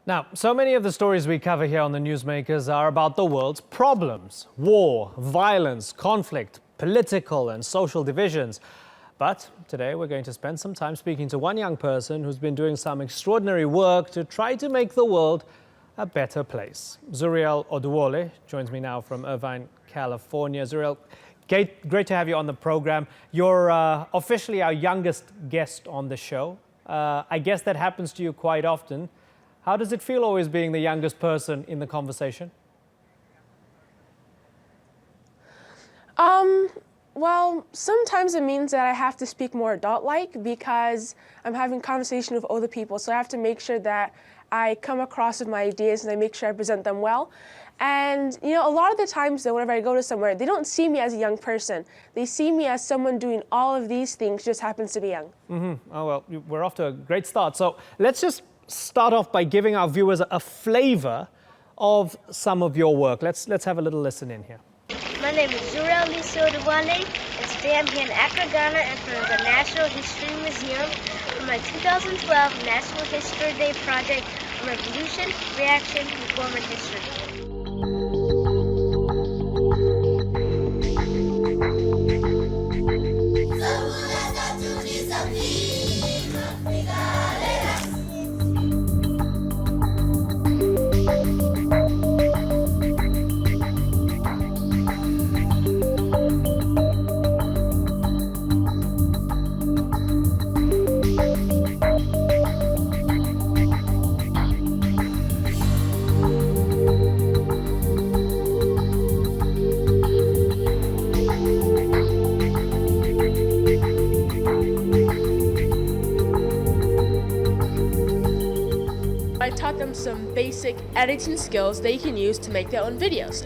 Now, so many of the stories we cover here on the Newsmakers are about the world's problems: war, violence, conflict, political and social divisions. But today we're going to spend some time speaking to one young person who's been doing some extraordinary work to try to make the world a better place. Zuriel Oduwole joins me now from Irvine, California. Zuriel, great to have you on the program. You're officially our youngest guest on the show. I guess that happens to you quite often. How does it feel always being the youngest person in the conversation? Well, sometimes it means that I have to speak more adult-like because I'm having conversation with older people, so I have to make sure that I come across with my ideas and I make sure I present them well. And, you know, a lot of the times, though, whenever I go to somewhere, they don't see me as a young person. They see me as someone doing all of these things, just happens to be young. Oh, well, we're off to a great start. So let's just start off by giving our viewers a flavor of some of your work. Let's have a little listen in here. My name is Zuriel Oduwole, and today I'm here in Accra, Ghana, in front of the Natural History Museum for my 2012 National History Day project on Revolution, Reaction, Reform, and History. I taught them some basic editing skills they can use to make their own videos.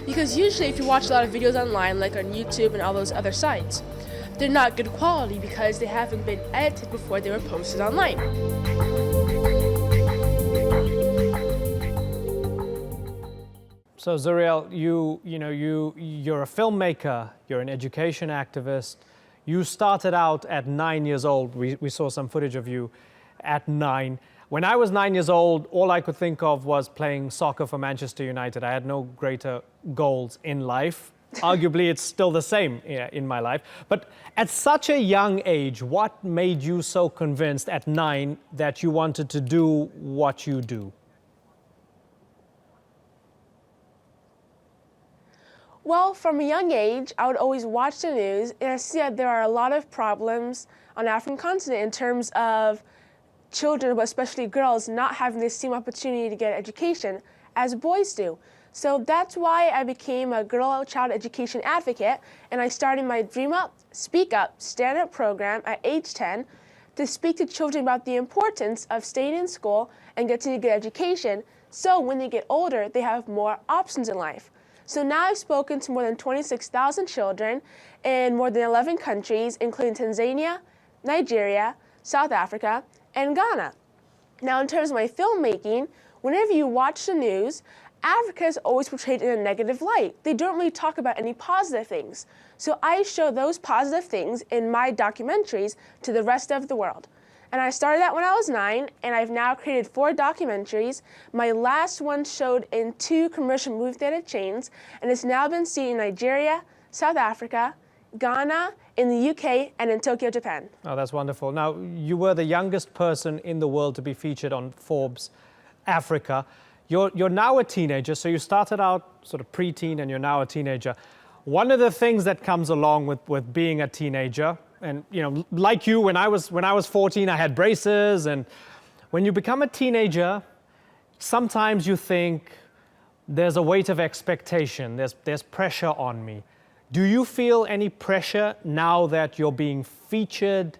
Because usually if you watch a lot of videos online, like on YouTube and all those other sites, they're not good quality because they haven't been edited before they were posted online. So Zuriel, you're a filmmaker, you're an education activist. You started out at 9 years old. We saw some footage of you at 9. When I was 9 years old, all I could think of was playing soccer for Manchester United. I had no greater goals in life. Arguably, it's still the same in my life. But at such a young age, what made you so convinced at 9 that you wanted to do what you do? Well, from a young age, I would always watch the news and I see that there are a lot of problems on the African continent in terms of children, but especially girls, not having the same opportunity to get education as boys do. So that's why I became a child education advocate, and I started my Dream Up, Speak Up, Stand Up program at age 10 to speak to children about the importance of staying in school and getting a good education, so when they get older, they have more options in life. So now I've spoken to more than 26,000 children in more than 11 countries, including Tanzania, Nigeria, South Africa, and Ghana. Now, in terms of my filmmaking, whenever you watch the news, Africa is always portrayed in a negative light. They don't really talk about any positive things. So I show those positive things in my documentaries to the rest of the world. And I started that when I was 9, and I've now created 4 documentaries. My last one showed in 2 commercial movie theater chains, and it's now been seen in Nigeria, South Africa, Ghana, in the UK, and in Tokyo, Japan. Oh, that's wonderful. Now, you were the youngest person in the world to be featured on Forbes Africa. You're now a teenager, so you started out sort of preteen and you're now a teenager. One of the things that comes along with being a teenager, and like you, when I was 14, I had braces, and when you become a teenager, sometimes you think there's a weight of expectation, there's pressure on me. Do you feel any pressure now that you're being featured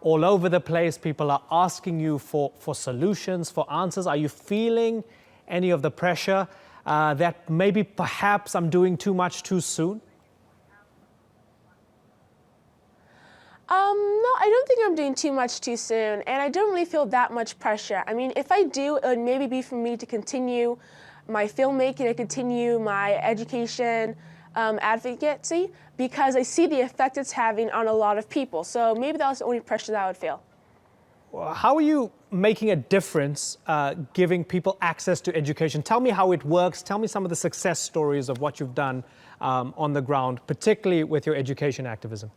all over the place? People are asking you for solutions, for answers. Are you feeling any of the pressure that maybe perhaps I'm doing too much too soon? No, I don't think I'm doing too much too soon, and I don't really feel that much pressure. I mean, if I do, it would maybe be for me to continue my filmmaking and continue my education advocacy, because I see the effect it's having on a lot of people. So maybe that's the only pressure that I would feel. How are you making a difference giving people access to education? Tell me how it works. Tell me some of the success stories of what you've done on the ground, particularly with your education activism.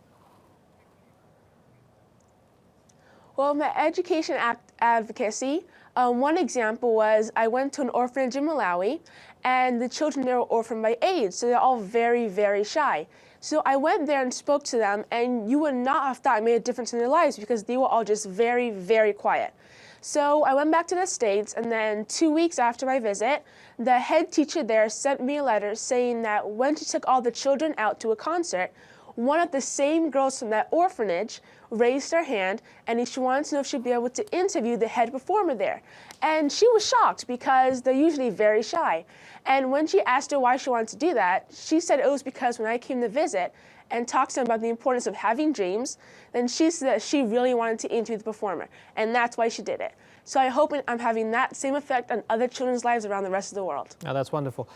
Well, my education advocacy, one example was I went to an orphanage in Malawi, and the children there were orphaned by AIDS, so they're all very, very shy. So I went there and spoke to them, and you would not have thought I made a difference in their lives because they were all just very, very quiet. So I went back to the States, and then 2 weeks after my visit, the head teacher there sent me a letter saying that when she took all the children out to a concert, one of the same girls from that orphanage raised her hand and she wanted to know if she'd be able to interview the head performer there. And she was shocked because they're usually very shy. And when she asked her why she wanted to do that, she said it was because when I came to visit and talked to them about the importance of having dreams, then she said that she really wanted to interview the performer. And that's why she did it. So I hope I'm having that same effect on other children's lives around the rest of the world. Oh, that's wonderful.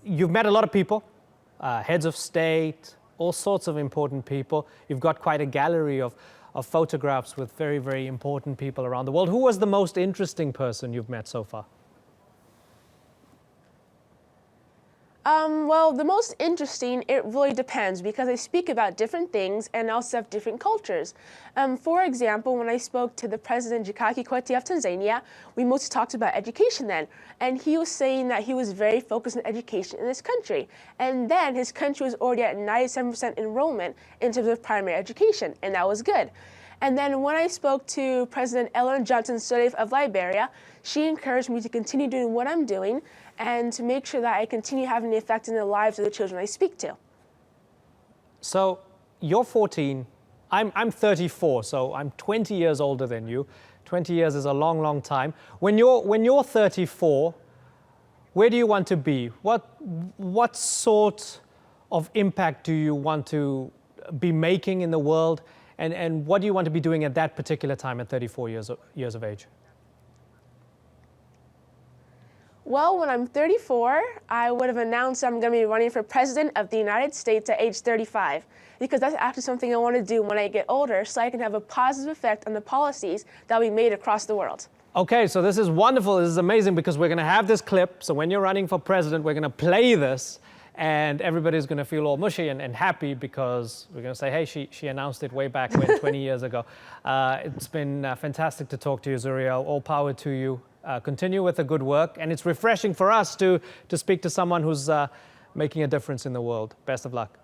You've met a lot of people, heads of state, all sorts of important people. You've got quite a gallery of photographs with very, very important people around the world. Who was the most interesting person you've met so far? Well, the most interesting, it really depends because I speak about different things and also have different cultures. For example, when I spoke to the President Jakaya Kikwete of Tanzania, we mostly talked about education then. And he was saying that he was very focused on education in his country. And then his country was already at 97% enrollment in terms of primary education, and that was good. And then when I spoke to President Ellen Johnson Sirleaf of Liberia, she encouraged me to continue doing what I'm doing and to make sure that I continue having the effect in the lives of the children I speak to. So you're 14, I'm 34, so I'm 20 years older than you. 20 years is a long, long time. When you're 34, where do you want to be? What sort of impact do you want to be making in the world? And what do you want to be doing at that particular time at 34 years of age? Well, when I'm 34, I would have announced I'm going to be running for President of the United States at age 35, because that's actually something I want to do when I get older so I can have a positive effect on the policies that will be made across the world. Okay, so this is wonderful. This is amazing because we're going to have this clip. So when you're running for president, we're going to play this. And everybody's going to feel all mushy and happy because we're going to say, hey, she announced it way back when, 20 years ago. It's been fantastic to talk to you, Zuriel. All power to you. Continue with the good work. And it's refreshing for us to speak to someone who's making a difference in the world. Best of luck.